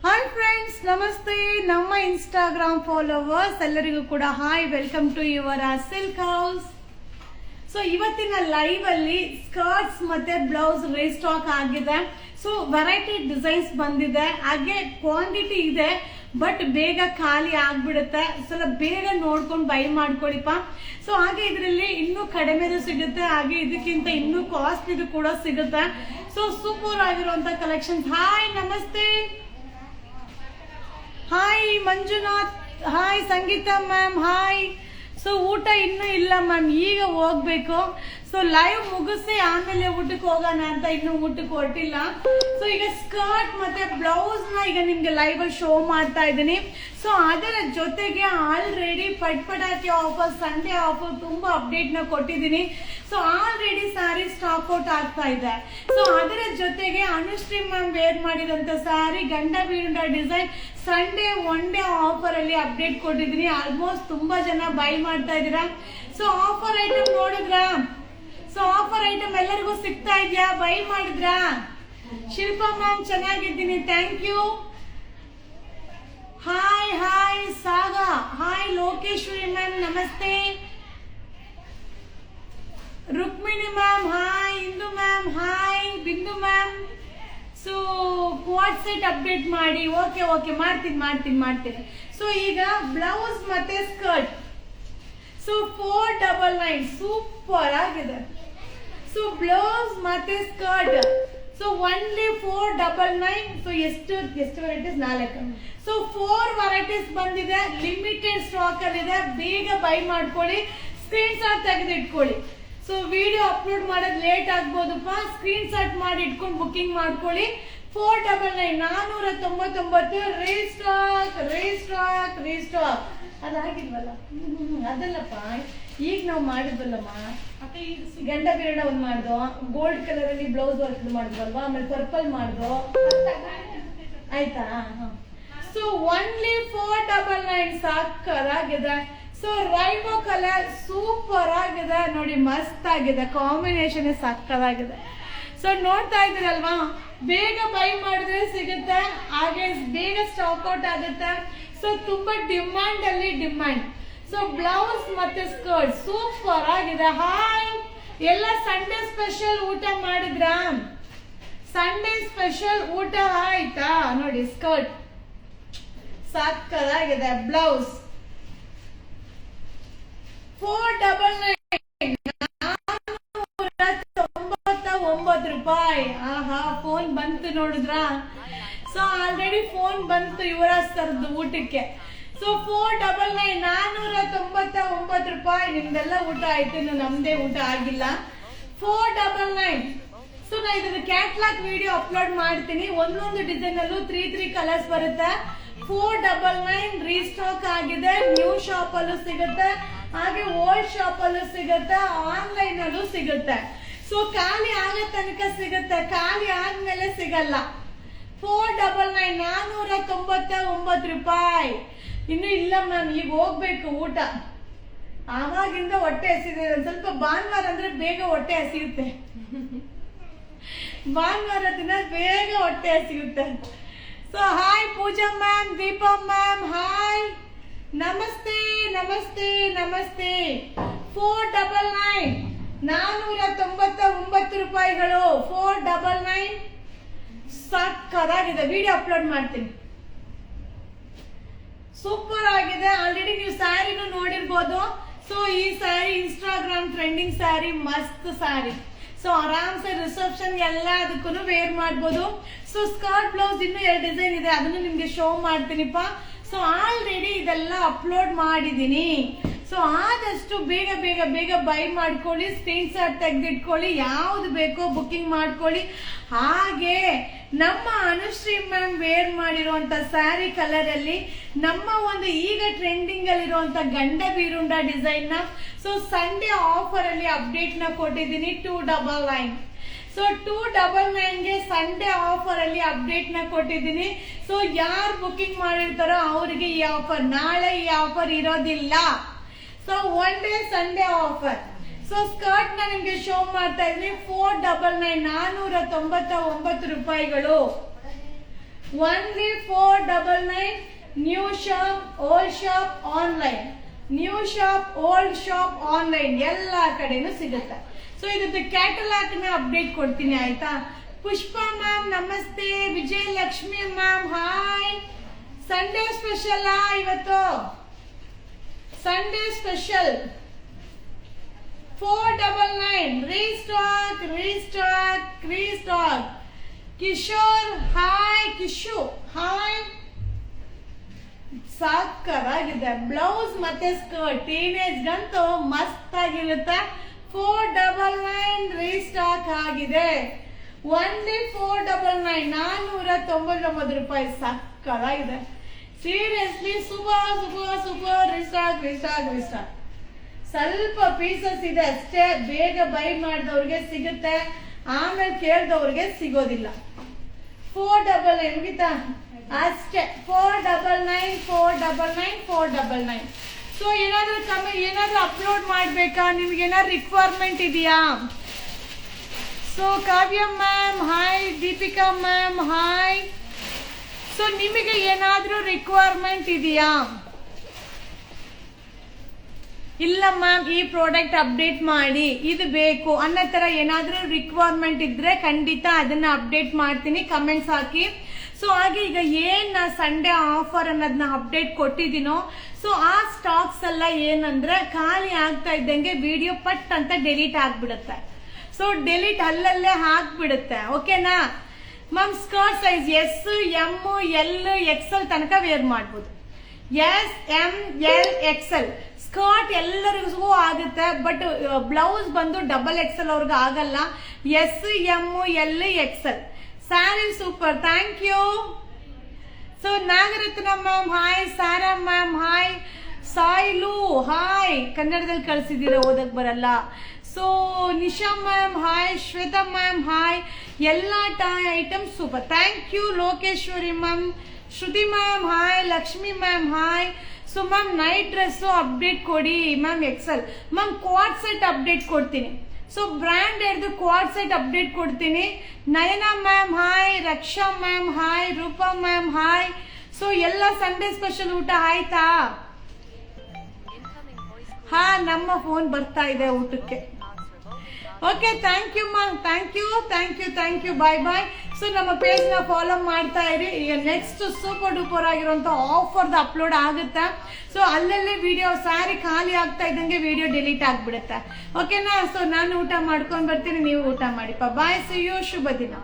Hi friends, ನಮಸ್ತೆ. ನಮ್ಮ Instagram followers ಎಲ್ಲರಿಗೂ ಕೂಡ hi, welcome to your silk house. So ಇವತ್ತಿನ ಲೈವ್ ಅಲ್ಲಿ ಸ್ಕರ್ಟ್ಸ್ ಮತ್ತೆ ಬ್ಲೌಸ್ ರೀಸ್ಟಾಕ್ ಆಗಿದೆ. ಸೊ ವೆರೈಟಿ ಡಿಸೈನ್ಸ್ ಬಂದಿದೆ, ಹಾಗೆ ಕ್ವಾಂಟಿಟಿ ಇದೆ, ಬಟ್ ಬೇಗ ಖಾಲಿ ಆಗ್ಬಿಡುತ್ತೆ. ಸ್ವಲ್ಪ ಬೇಗ ನೋಡ್ಕೊಂಡು ಬೈ ಮಾಡ್ಕೊಳಿಪ್ಪ. ಸೊ ಹಾಗೆ ಇದರಲ್ಲಿ ಇನ್ನೂ ಕಡಿಮೆದು ಸಿಗುತ್ತೆ, ಹಾಗೆ ಇದಕ್ಕಿಂತ ಇನ್ನೂ ಕಾಸ್ಟ್ಲಿದು ಕೂಡ ಸಿಗುತ್ತೆ. ಸೊ ಸೂಪರ್ ಆಗಿರುವಂತ ಕಲೆಕ್ಷನ್ಸ್. ಹಾಯ್, ನಮಸ್ತೆ. Hi Manjunath, hi Sangeetha ma'am, hi. So ಊಟ ಇನ್ನೂ ಇಲ್ಲ ಮ್ಯಾಮ್, ಈಗ ಹೋಗ್ಬೇಕು. ಸೊ ಲೈವ್ ಮುಗಿಸಿ ಆಮೇಲೆ ಊಟಕ್ಕೆ ಹೋಗೋಣ ಅಂತ ಇನ್ನೂ ಊಟಕ್ಕೆ ಹೊರಟಿಲ್ಲ. ಸೊ ಈಗ ಸ್ಕರ್ಟ್ ಮತ್ತೆ ಬ್ಲೌಸ್ ನ ಈಗ ನಿಮ್ಗೆ ಲೈವ್ ಅಲ್ಲಿ ಶೋ ಮಾಡ್ತಾ ಇದ್ದೀನಿ. ಸೊ ಅದರ ಜೊತೆಗೆ ಆಲ್ರೆಡಿ ಪಟ್ಪಟಾಕಿ ಆಫರ್, ಸಂಡೇ ಆಫರ್ ತುಂಬಾ ಅಪ್ಡೇಟ್ ನ ಕೊಟ್ಟಿದ್ದೀನಿ. So already sari stock out ಆಗ್ತಾ ಇದೆ. ಸೊ ಅದರ ಜೊತೆಗೆ ಅನುಶ್ರೀ ಮ್ಯಾಮ್ ವೇರ್ ಮಾಡಿದಂತ sari Gandaberunda design Sunday one day offer ಅಲ್ಲಿ ಅಪ್ಡೇಟ್ ಕೊಟ್ಟಿದ್ದೀನಿ. ಆಲ್ಮೋಸ್ಟ್ ತುಂಬಾ ಜನ ಬೈ ಮಾಡ್ತಾ ಇದೀರಾ. ಸೊ ಆಫರ್ ಐಟಮ್ ನೋಡಿದ್ರ? ಸೊ ಆಫರ್ ಐಟಮ್ ಎಲ್ಲರಿಗೂ ಸಿಗ್ತಾ ಇದೆಯಾ? ಬೈ ಮಾಡಿದ್ರ? ಶಿಲ್ಪಾ ಮ್ಯಾಮ್ ಚೆನ್ನಾಗಿದ್ದೀನಿ, thank you. Hi hi Saga, hi Lokeshwari ma'am, ನಮಸ್ತೆ. Rukmini ma'am hi, Indu ma'am hi, Bindu ma'am. So coord set update ಮಾಡಿ. ಓಕೆ ಓಕೆ, ಮಾಡ್ತೀನಿ. ಸೊ ಈಗ ಬ್ಲೌಸ್ ಮತ್ತೆ ಸ್ಕರ್ಟ್. ಸೊ 499 ಸೂಪರ್ ಆಗಿದೆ. ಸೊ ಬ್ಲೌಸ್ ಮತ್ತೆ ಸ್ಕರ್ಟ್ ಸೊ ಒನ್ಲಿ 499. ಸೊ ಎಷ್ಟು ವೆರೈಟೀಸ್? 4. ಸೊ 4 ವೆರೈಟೀಸ್ ಬಂದಿದೆ, limited stock ಅಲ್ಲಿ ಇದೆ. ಬೇಗ ಬೈ ಮಾಡ್ಕೊಳ್ಳಿ, ಸ್ಕ್ರೀನ್ ಶಾಟ್ ತೆಗೆದು ಇಟ್ಕೊಳ್ಳಿ. ಸೊ ವಿಡಿಯೋ ಅಪ್ಲೋಡ್ ಮಾಡೋದು ಲೇಟ್ ಆಗ್ಬೋದಪ್ಪ, ಸ್ಕ್ರೀನ್ ಶಾಟ್ ಮಾಡಿ ಇಟ್ಕೊಂಡು ಬುಕಿಂಗ್ ಮಾಡ್ಕೊಳ್ಳಿ. 499 499 ರೀಸ್ಟಾಕ್. ಅದಾಗಿಲ್ವಲ್ಲ? ಅದಲ್ಲಪ್ಪ, ಈಗ ನಾವು ಮಾಡಿದ್ವಲ್ಲಮ್ಮ. ಗಂಡ ಬೇಡ ಒಂದ್ ಮಾಡ್ದೋ, ಗೋಲ್ಡ್ ಕಲರ್ ಅಲ್ಲಿ ಬ್ಲೌಸ್ ವರ್ಕ್ ಮಾಡಿದ್ವಲ್ವಾ, ಆಮೇಲೆ ಪರ್ಪಲ್ ಮಾಡ್ದೋ, ಆಯ್ತಾ? ಸೊ ಒನ್ಲಿ 499 ಸಾಕಾಗಿದೆ. ಸೊ ರೈನೋ ಕಲರ್ ಸೂಪರ್ ಆಗಿದೆ ನೋಡಿ, ಮಸ್ತ್ ಆಗಿದೆ, ಕಾಂಬಿನೇಷನ್ ಸಾಕಾಗಿದೆ. ಸೊ ನೋಡ್ತಾ ಇದ್ದೀರಲ್ವಾ, ಬೇಗ ಬೈ ಮಾಡಿದ್ರೆ ಸಿಗುತ್ತೆ, ಹಾಗೆ ಬೇಗ ಸ್ಟಾಕ್ ಔಟ್ ಆಗುತ್ತೆ. ಸೊ ತುಂಬಾ ಡಿಮ್ಯಾಂಡ್ ಅಲ್ಲಿ ಡಿಮ್ಯಾಂಡ್. ಸೊ ಬ್ಲೌಸ್ ಮತ್ತೆ ಸ್ಕರ್ಟ್ ಸೂಪರ್ ಆಗಿದೆ. ಹಾಯ್, ಎಲ್ಲ ಸಂಡೇ ಸ್ಪೆಷಲ್ ಊಟ ಮಾಡಿದ್ರ? ಸಂಡೇ ಸ್ಪೆಷಲ್ ಊಟ ಆಯ್ತಾ? ನೋಡಿ ಸ್ಕರ್ಟ್ ಸಾಕಾಗಿದೆ. ಬ್ಲೌಸ್ 499 ರೂಪಾಯಿ. ಆಹಾ, ಫೋನ್ ಬಂತು ನೋಡಿದ್ರ? ಸೊ ಆಲ್ರೆಡಿ ಫೋನ್ ಬಂತು ಯುವರಾಜ್ ಸರ್ದು ಊಟಕ್ಕೆ. ಸೊ 499 499 ರೂಪಾಯಿ. ನಿಮ್ದೆಲ್ಲ ಊಟ ಆಯ್ತು, ಇನ್ನು ನಮ್ದೇ ಊಟ ಆಗಿಲ್ಲ. 499. ಸೊ ನಾ ಇದ್ರ ಕ್ಯಾಟ್ಲಾಗ್ ವಿಡಿಯೋ ಅಪ್ಲೋಡ್ ಮಾಡ್ತೀನಿ. ಒಂದೊಂದು ಡಿಸೈನ್ ಅಲ್ಲೂ 3 ಕಲರ್ಸ್ ಬರುತ್ತೆ. 499 ರೀಸ್ಟಾಕ್ ಆಗಿದೆ. ನ್ಯೂ ಶಾಪ್ ಅಲ್ಲೂ ಸಿಗುತ್ತೆ, ಹಾಗೆ ಓಲ್ಡ್ ಶಾಪ್ ಅಲ್ಲೂ ಸಿಗುತ್ತೆ, ಆನ್ಲೈನ್ ಅಲ್ಲೂ ಸಿಗುತ್ತೆ. ಸೊ ಖಾಲಿ ಆಗೋ ತನಕ ಸಿಗುತ್ತೆ, ಖಾಲಿ ಆದ್ಮೇಲೆ ಸಿಗಲ್ಲ. 499 499 ರೂಪಾಯಿ. ಇನ್ನು ಇಲ್ಲ ಮ್ಯಾಮ್, ಈಗ ಹೋಗ್ಬೇಕು ಊಟ. ಆವಾಗಿಂದ ಹೊಟ್ಟೆ ಹಸಿದೆ. ಒಂದ್ ಸ್ವಲ್ಪ ಭಾನುವಾರ ಅಂದ್ರೆ ಬೇಗ ಹೊಟ್ಟೆ ಹಸಿಯುತ್ತೆ. ಭಾನುವಾರ ದಿನ ಬೇಗ ಹೊಟ್ಟೆ ಹಸಿಯುತ್ತೆ. ಸೊ ಹಾಯ್ ಪೂಜಾ ಮ್ಯಾಮ್, ದೀಪಾ ಮ್ಯಾಮ್ ಹಾಯ್, ನಮಸ್ತೆ. 499 499 ರೂಪಾಯಿಗಳು. 499 ಸಾಕಾಗಿದೆ. ವಿಡಿಯೋ ಅಪ್ಲೋಡ್ ಮಾಡ್ತೀನಿ. ಸೂಪರ್ ಆಗಿದೆ. ಆಲ್ರೆಡಿ ನೀವು ಸ್ಯಾರಿನೂ ನೋಡಿರ್ಬೋದು. ಸೊ ಈ ಸ್ಯಾರಿ ಇನ್ಸ್ಟಾಗ್ರಾಮ್ ಟ್ರೆಂಡಿಂಗ್ ಸ್ಯಾರಿ, ಮಸ್ತ್ ಸ್ಯಾರಿ. ಸೊ ಆರಾಮ್ಸೆ ರಿಸೆಪ್ಷನ್ ಎಲ್ಲ ಅದಕ್ಕೂ ವೇರ್ ಮಾಡ್ಬೋದು. ಸೊ ಸ್ಕರ್ಟ್ ಬ್ಲೌಸ್ ಇನ್ನೂ 2 ಡಿಸೈನ್ ಇದೆ, ಅದನ್ನು ನಿಮ್ಗೆ ಶೋ ಮಾಡ್ತೀನಿಪ್ಪ. ಸೊ ಆಲ್ರೆಡಿ ಇದೆಲ್ಲ ಅಪ್ಲೋಡ್ ಮಾಡಿದೀನಿ. ಸೊ ಆದಷ್ಟು ಬೇಗ ಬೈ ಮಾಡ್ಕೊಳ್ಳಿ, ಸ್ಕ್ರೀನ್ ಶಾಟ್ ತೆಗೆದಿಟ್ಕೊಳ್ಳಿ, ಯಾವ್ದು ಬೇಕೋ ಬುಕಿಂಗ್ ಮಾಡ್ಕೊಳ್ಳಿ. ಹಾಗೆ ನಮ್ಮ ಅನುಶ್ರೀ ಮ್ಯಾಮ್ ವೇರ್ ಮಾಡಿರುವಂತ ಸ್ಯಾರಿ ಕಲರ್ ಅಲ್ಲಿ ನಮ್ಮ ಒಂದು ಈಗ ಟ್ರೆಂಡಿಂಗ್ ಅಲ್ಲಿರುವಂತ ಗಂಡ ಬೀರುಂಡ ಡಿಸೈನ್ ನ ಸೊ ಸಂಡೇ ಆಫರ್ ಅಲ್ಲಿ ಅಪ್ಡೇಟ್ ನ ಕೊಟ್ಟಿದ್ದೀನಿ. 299. ಸೊ 299 ಗೆ ಸಂಡೇ ಆಫರ್ ಅಲ್ಲಿ ಅಪ್ಡೇಟ್ ನ ಕೊಟ್ಟಿದ್ದೀನಿ. ಸೊ ಯಾರು ಬುಕಿಂಗ್ ಮಾಡಿರ್ತಾರೋ ಅವರಿಗೆ ಈ ಆಫರ್, ನಾಳೆ ಈ ಆಫರ್ ಇರೋದಿಲ್ಲ. So one day Sunday offer. So skirt ನ ನಿಮ್ಗೆ ಶೋ ಮಾಡ್ತಾ ಇದ್ದೀನಿ. 499 499 ರೂಪಾಯಿಗಳು. only 499. New shop old shop online, new shop old shop online ಎಲ್ಲ ಕಡೆನೂ ಸಿಗುತ್ತೆ. ಸೊ ಇದ್ರದ್ದು ಕ್ಯಾಟಲಾಗ್ ನ ಅಪ್ಡೇಟ್ ಕೊಡ್ತೀನಿ ಆಯ್ತಾ. ಪುಷ್ಪ ಮ್ಯಾಮ್ ನಮಸ್ತೆ, Vijayalakshmi ma'am hi. Sunday special ಇವತ್ತು, Sunday special 499. Restock restock restock. Kishore hi, Kishu hi. ಸಾಕಾಗಿದೆ ಬ್ಲೌಸ್ ಮತ್ತೆ ಸ್ಕರ್ಟ್, ಟೀನೇಜ್ ಗಂತೂ ಮಸ್ತ್ ಆಗಿರುತ್ತೆ. 499 ರೀಸ್ಟಾಕ್ ಆಗಿದೆ. ಒನ್ಲಿ 499, 499 ರೂಪಾಯಿ. ಸಾಕಾಗಿದೆ seriously. Super super super. Restock restock restock. ಸ್ವಲ್ಪ ಪೀಸಸ್ ಇದೆ ಅಷ್ಟೇ, ಬೇಗ ಬೈ ಮಾಡಿದವ್ರಿಗೆ ಸಿಗುತ್ತೆ, ಆಮೇಲೆ ಕೇಳ್ದವ್ರಿಗೆ ಸಿಗೋದಿಲ್ಲ. 499 ಮುಗಿತಾ ಅಷ್ಟೇ. 499 499 499. ಸೊ ಏನಾದ್ರೂ ಏನಾದ್ರೂ ಅಪ್ಲೋಡ್ ಮಾಡ್ಬೇಕಾ, ನಿಮ್ಗೆ ಏನಾದ್ರು ರಿಕ್ವೈರ್ಮೆಂಟ್ ಇದೆಯಾ? So Kavya ma'am hi, Deepika ma'am hi. So ನಿಮಗೆ ಏನಾದ್ರೂ ರಿಕ್ವೈರ್ಮೆಂಟ್ ಇದೆಯಾ? ಇಲ್ಲ ಮ್ಯಾಮ್ ಈ ಪ್ರಾಡಕ್ಟ್ ಅಪ್ಡೇಟ್ ಮಾಡಿ, ಇದು ಬೇಕು ಅನ್ನೋ ತರ ಏನಾದ್ರೂ ರಿಕ್ವೈರ್ಮೆಂಟ್ ಇದ್ರೆ ಖಂಡಿತ ಅದನ್ನ ಅಪ್ಡೇಟ್ ಮಾಡ್ತೀನಿ, ಕಮೆಂಟ್ಸ್ ಹಾಕಿ. ಸೊ ಹಾಗೆ ಈಗ ಏನ್ ಸಂಡೇ ಆಫರ್ ಅನ್ನೋದನ್ನ ಅಪ್ಡೇಟ್ ಕೊಟ್ಟಿದ್ದೀನೋ, ಸೊ ಆ ಸ್ಟಾಕ್ಸ್ ಎಲ್ಲ ಏನಂದ್ರೆ ಖಾಲಿ ಆಗ್ತಾ ಇದ್ದಂಗೆ ವಿಡಿಯೋ ಪಟ್ ಅಂತ ಡೆಲೀಟ್ ಆಗ್ಬಿಡುತ್ತೆ. ಸೊ ಡೆಲೀಟ್ ಅಲ್ಲಲ್ಲೇ ಹಾಕ್ಬಿಡುತ್ತೆ. ಓಕೆನಾ ma'am? Skirt size S, M, L, XL ತನಕ ವೇರ್ ಮಾಡ್ಬೋದು. S, M, L, XL skirt ಎಲ್ಲರಿಗೂ ಆಗುತ್ತೆ, ಬಟ್ ಬ್ಲೌಸ್ ಬಂದು ಡಬಲ್ ಎಕ್ಸೆಲ್ ಅವ್ರಿಗೆ ಆಗಲ್ಲ. S, M, L, XL. Sari super, thank you. So Nagaratna ma'am hi, Sara ma'am hi, Sailu hi. ಕನ್ನಡದಲ್ಲಿ ಕಳಿಸಿದ್ದೀರಾ, ಓದಕ್ ಬರಲ್ಲ. So Nisha ma'am hi, Shweta ma'am hi. ಎಲ್ಲ item super, thank you. Lokeshwari ma'am, Shruti ma'am hi, Lakshmi ma'am hi. So ma'am night dress update ಕೊಡಿ ma'am. XL ma'am coord set update ಕೊಡ್ತೀನಿ. So brand ಹಿಡಿದು coord set update ಕೊಡ್ತೀನಿ. Nayana ma'am hi, Raksha ma'am hi, Roopa ma'am hi. So ಎಲ್ಲ Sunday special ಊಟ ಆಯ್ತಾ? ಹಾ ನಮ್ಮ phone ಬರ್ತಾ ಇದೆ ಊಟಕ್ಕೆ. Okay thank you ma'am, thank you thank you thank you, bye bye. So ನಮ್ಮ ಪೇಜ್ ನ ಫಾಲೋ ಮಾಡ್ತಾ ಇರಿ. ಈಗ ನೆಕ್ಸ್ಟ್ ಸೂಪರ್ ಡೂಪರ್ ಆಗಿರುವಂತ ಆಫರ್ದ ಅಪ್ಲೋಡ್ ಆಗುತ್ತೆ. ಸೊ ಅಲ್ಲಲ್ಲೇ ವಿಡಿಯೋ ಸ್ಯಾರಿ ಖಾಲಿ ಆಗ್ತಾ ಇದ್ದಂಗೆ ವಿಡಿಯೋ ಡಿಲೀಟ್ ಆಗ್ಬಿಡುತ್ತೆ. ಓಕೆನಾ? ಸೊ ನಾನು ಊಟ ಮಾಡ್ಕೊಂಡ್ ಬರ್ತೀನಿ, ನೀವು ಊಟ ಮಾಡಿಪ್ಪ. ಬಾಯ್, ಸಿ ಯು, ಶುಭ ದಿನ.